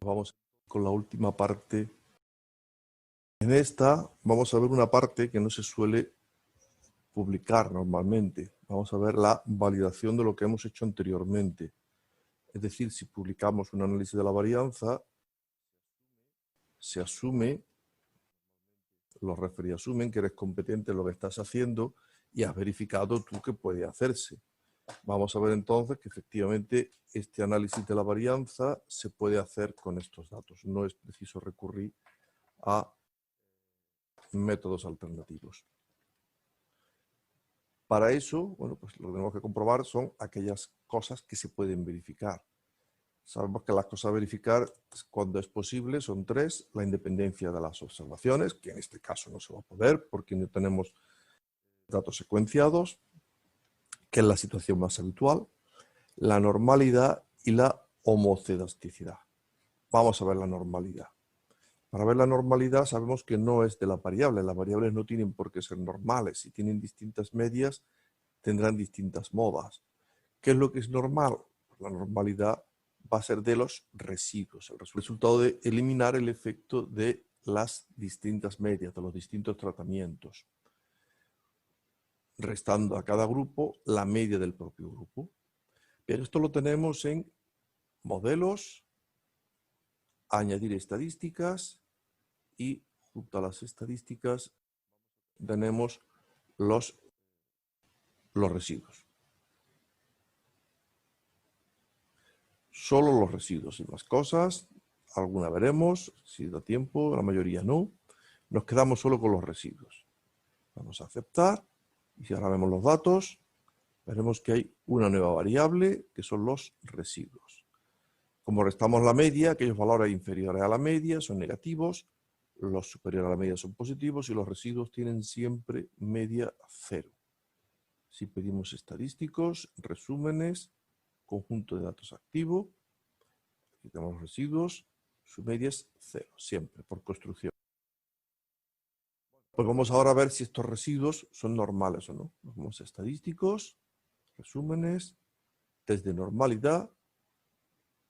Vamos con la última parte. En esta vamos a ver una parte que no se suele publicar normalmente. Vamos a ver la validación de lo que hemos hecho anteriormente. Es decir, si publicamos un análisis de la varianza, se asume, los referí asumen que eres competente en lo que estás haciendo y has verificado tú que puede hacerse. Vamos a ver entonces que efectivamente este análisis de la varianza se puede hacer con estos datos. No es preciso recurrir a métodos alternativos. Para eso, bueno, pues lo que tenemos que comprobar son aquellas cosas que se pueden verificar. Sabemos que las cosas a verificar, cuando es posible, son tres: la independencia de las observaciones, que en este caso no se va a poder porque no tenemos datos secuenciados, que es la situación más habitual, la normalidad y la homocedasticidad. Vamos a ver la normalidad. Para ver la normalidad sabemos que no es de las variables. Las variables no tienen por qué ser normales. Si tienen distintas medias, tendrán distintas modas. ¿Qué es lo que es normal? La normalidad va a ser de los residuos, el resultado de eliminar el efecto de las distintas medias, de los distintos tratamientos, restando a cada grupo la media del propio grupo. Pero esto lo tenemos en modelos, añadir estadísticas, y junto a las estadísticas tenemos los residuos. Solo los residuos y más cosas, alguna veremos, si da tiempo, la mayoría no. Nos quedamos solo con los residuos. Vamos a aceptar, y si ahora vemos los datos, veremos que hay una nueva variable, que son los residuos. Como restamos la media, aquellos valores inferiores a la media son negativos, los superiores a la media son positivos y los residuos tienen siempre media cero. Si pedimos estadísticos, resúmenes, conjunto de datos activo, aquí tenemos los residuos, su media es cero, siempre, por construcción. Pues vamos ahora a ver si estos residuos son normales o no. Nos vamos a estadísticos, resúmenes, test de normalidad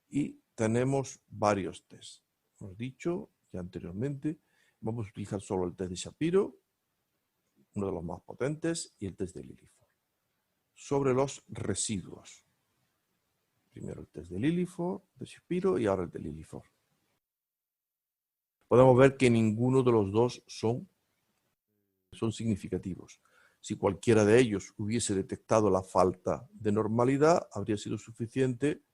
y tenemos varios tests. Hemos dicho ya anteriormente, vamos a utilizar solo el test de Shapiro, uno de los más potentes, y el test de Liliford. Sobre los residuos. Primero el test de Liliford, de Shapiro, y ahora el de Liliford. Podemos ver que ninguno de los dos son significativos. Si cualquiera de ellos hubiese detectado la falta de normalidad, habría sido suficiente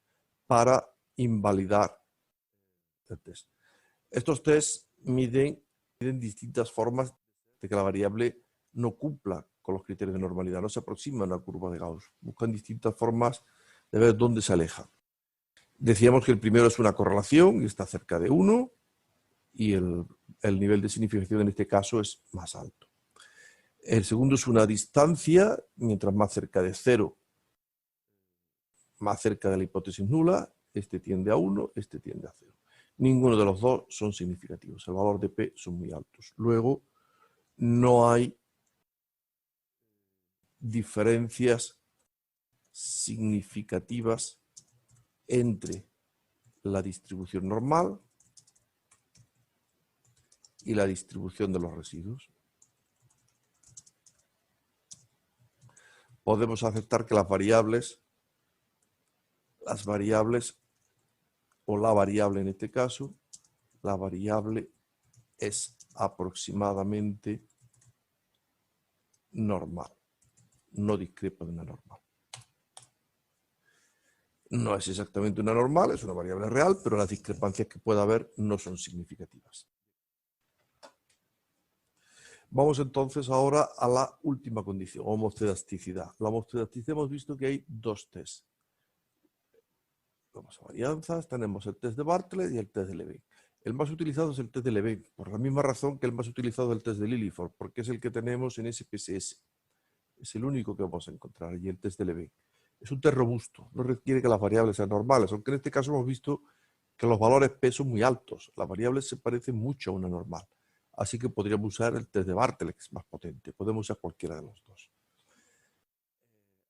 para invalidar el test. Estos tests miden distintas formas de que la variable no cumpla con los criterios de normalidad, no se aproxima a una curva de Gauss. Buscan distintas formas de ver dónde se aleja. Decíamos que el primero es una correlación y está cerca de 1, y el nivel de significación en este caso es más alto. El segundo es una distancia, mientras más cerca de 0, más cerca de la hipótesis nula. Este tiende a 1, este tiende a 0. Ninguno de los dos son significativos. El valor de P son muy altos. Luego, no hay diferencias significativas entre la distribución normal y la distribución de los residuos. Podemos aceptar que las variables o la variable en este caso, la variable es aproximadamente normal, no discrepa de una normal. No es exactamente una normal, es una variable real, pero las discrepancias que pueda haber no son significativas. Vamos entonces ahora a la última condición, homocedasticidad. La homocedasticidad hemos visto que hay dos tests. Vamos a varianzas, tenemos el test de Bartlett y el test de Levene. El más utilizado es el test de Levene, por la misma razón que el más utilizado es el test de Liliford, porque es el que tenemos en SPSS. Es el único que vamos a encontrar, y el test de Levene. Es un test robusto, no requiere que las variables sean normales, aunque en este caso hemos visto que los valores P son muy altos. Las variables se parecen mucho a una normal. Así que podríamos usar el test de Bartlett, que es más potente. Podemos usar cualquiera de los dos.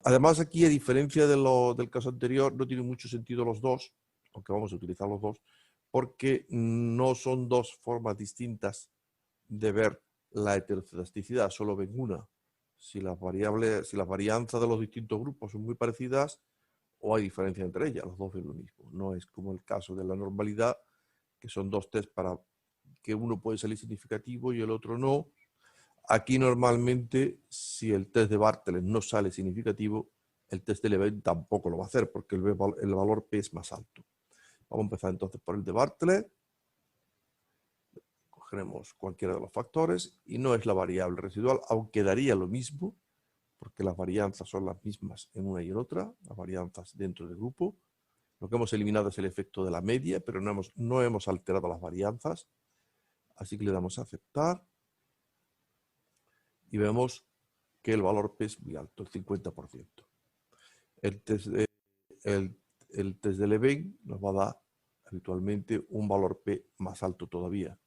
Además, aquí, a diferencia del caso anterior, no tiene mucho sentido los dos, aunque vamos a utilizar los dos, porque no son dos formas distintas de ver la heterocedasticidad, solo ven una. Si las varianzas de los distintos grupos son muy parecidas, o hay diferencia entre ellas, los dos ven lo mismo. No es como el caso de la normalidad, que son dos test para que uno puede salir significativo y el otro no. Aquí normalmente, si el test de Bartlett no sale significativo, el test de Leven tampoco lo va a hacer, porque el valor P es más alto. Vamos a empezar entonces por el de Bartlett. Cogeremos cualquiera de los factores y no es la variable residual, aunque daría lo mismo, porque las varianzas son las mismas en una y en otra, las varianzas dentro del grupo. Lo que hemos eliminado es el efecto de la media, pero no hemos alterado las varianzas. Así que le damos a aceptar y vemos que el valor P es muy alto, el 50%. El test de Leven nos va a dar habitualmente un valor P más alto todavía.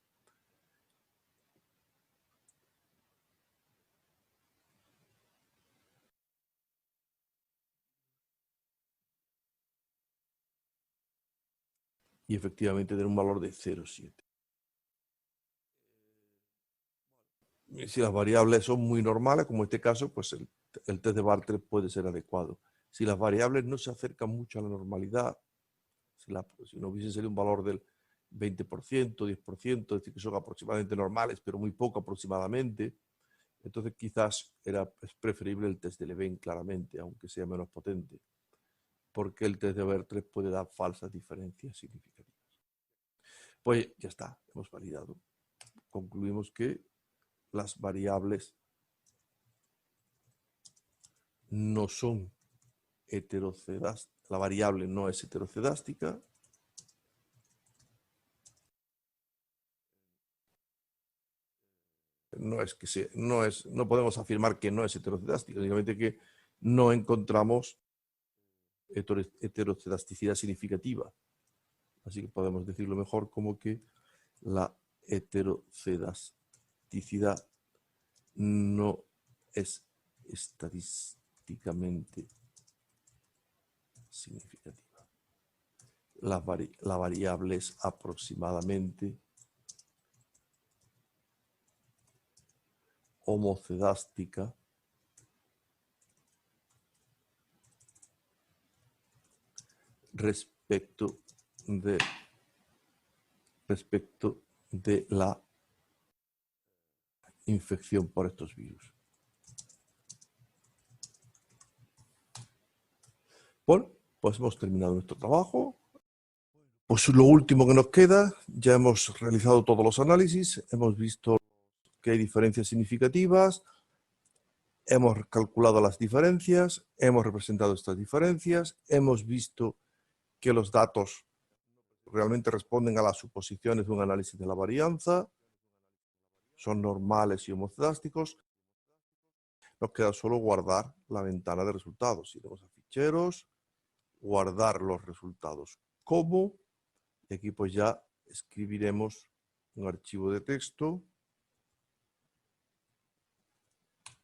Y efectivamente tiene un valor de 0,7. Si las variables son muy normales, como en este caso, pues el test de Bartlett puede ser adecuado. Si las variables no se acercan mucho a la normalidad, si no hubiese salido un valor del 20%, 10%, es decir, que son aproximadamente normales, pero muy poco aproximadamente, entonces quizás es preferible el test de Leven claramente, aunque sea menos potente, porque el test de Bartlett puede dar falsas diferencias significativas. Pues ya está, hemos validado. Concluimos que las variables no son heterocedásticas, la variable no es heterocedástica. No podemos afirmar que no es heterocedástica, únicamente que no encontramos heterocedasticidad significativa. Así que podemos decirlo mejor como que la heterocedasticidad no es estadísticamente significativa. La variable es aproximadamente homocedástica respecto de la infección por estos virus. Bueno, pues hemos terminado nuestro trabajo. Pues lo último que nos queda, ya hemos realizado todos los análisis, hemos visto que hay diferencias significativas, hemos calculado las diferencias, hemos representado estas diferencias, hemos visto que los datos realmente responden a las suposiciones de un análisis de la varianza, son normales y homocedásticos. Nos queda solo guardar la ventana de resultados. Iremos a ficheros, guardar los resultados como, y aquí pues ya escribiremos un archivo de texto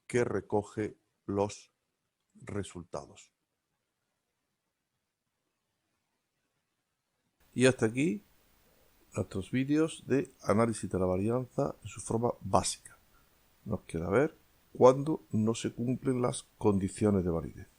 que recoge los resultados. Y hasta aquí nuestros vídeos de análisis de la varianza en su forma básica. Nos queda ver cuándo no se cumplen las condiciones de validez.